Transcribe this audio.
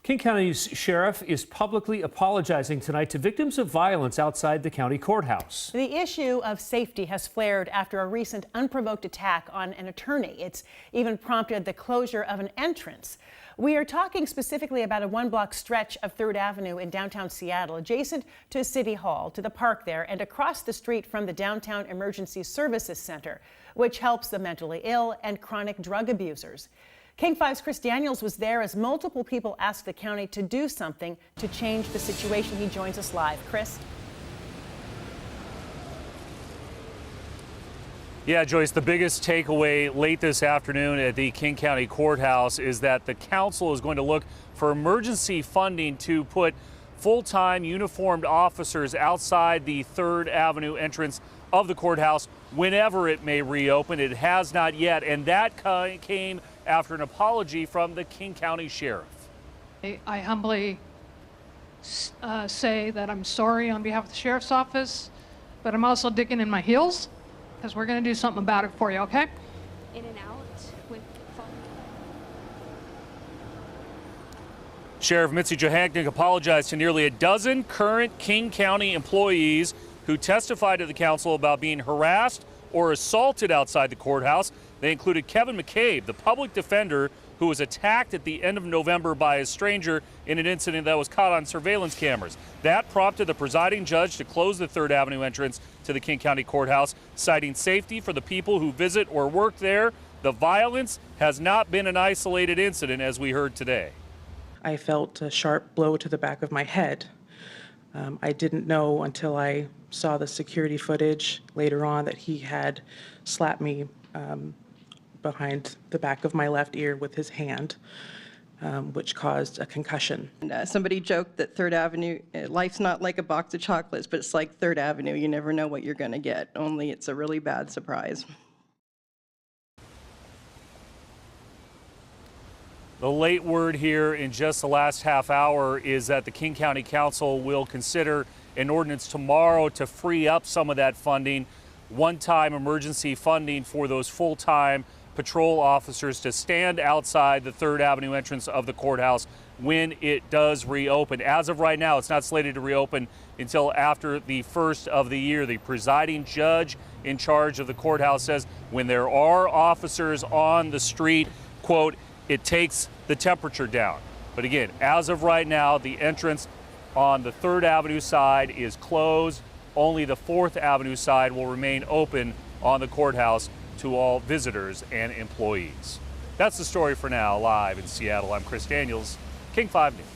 King County's sheriff is publicly apologizing tonight to victims of violence outside the county courthouse. The issue of safety has flared after a recent unprovoked attack on an attorney. It's even prompted the closure of an entrance. We are talking specifically about a one-block stretch of 3rd Avenue in downtown Seattle, adjacent to City Hall, to the park there, and across the street from the Downtown Emergency Services Center, which helps the mentally ill and chronic drug abusers. King 5's Chris Daniels was there as multiple people asked the county to do something to change the situation. He joins us live. Chris? Yeah, Joyce, the biggest takeaway late this afternoon at the King County Courthouse is that the council is going to look for emergency funding to put full-time uniformed officers outside the 3rd Avenue entrance of the courthouse whenever it may reopen. It has not yet, and that came after an apology from the King County Sheriff. I humbly say that I'm sorry on behalf of the Sheriff's Office, but I'm also digging in my heels because we're going to do something about it for you, okay? In and out with phone. Sheriff Mitzi Johannick apologized to nearly a dozen current King County employees who testified to the council about being harassed or assaulted outside the courthouse. They included Kevin McCabe, the public defender who was attacked at the end of November by a stranger in an incident that was caught on surveillance cameras. That prompted the presiding judge to close the 3rd Avenue entrance to the King County Courthouse, citing safety for the people who visit or work there. The violence has not been an isolated incident, as we heard today. I felt a sharp blow to the back of my head. I didn't know until I saw the security footage later on that he had slapped me behind the back of my left ear with his hand, which caused a concussion. And somebody joked that 3rd Avenue, life's not like a box of chocolates, but it's like 3rd Avenue. You never know what you're going to get, only it's a really bad surprise. The late word here in just the last half hour is that the King County Council will consider an ordinance tomorrow to free up some of that funding, one-time emergency funding for those full-time patrol officers to stand outside the 3rd Avenue entrance of the courthouse when it does reopen. As of right now, it's not slated to reopen until after the 1st of the year. The presiding judge in charge of the courthouse says when there are officers on the street, quote, it takes the temperature down. But again, as of right now, the entrance on the 3rd Avenue side is closed. Only the 4th Avenue side will remain open on the courthouse to all visitors and employees. That's the story for now. Live in Seattle, I'm Chris Daniels, King 5 News.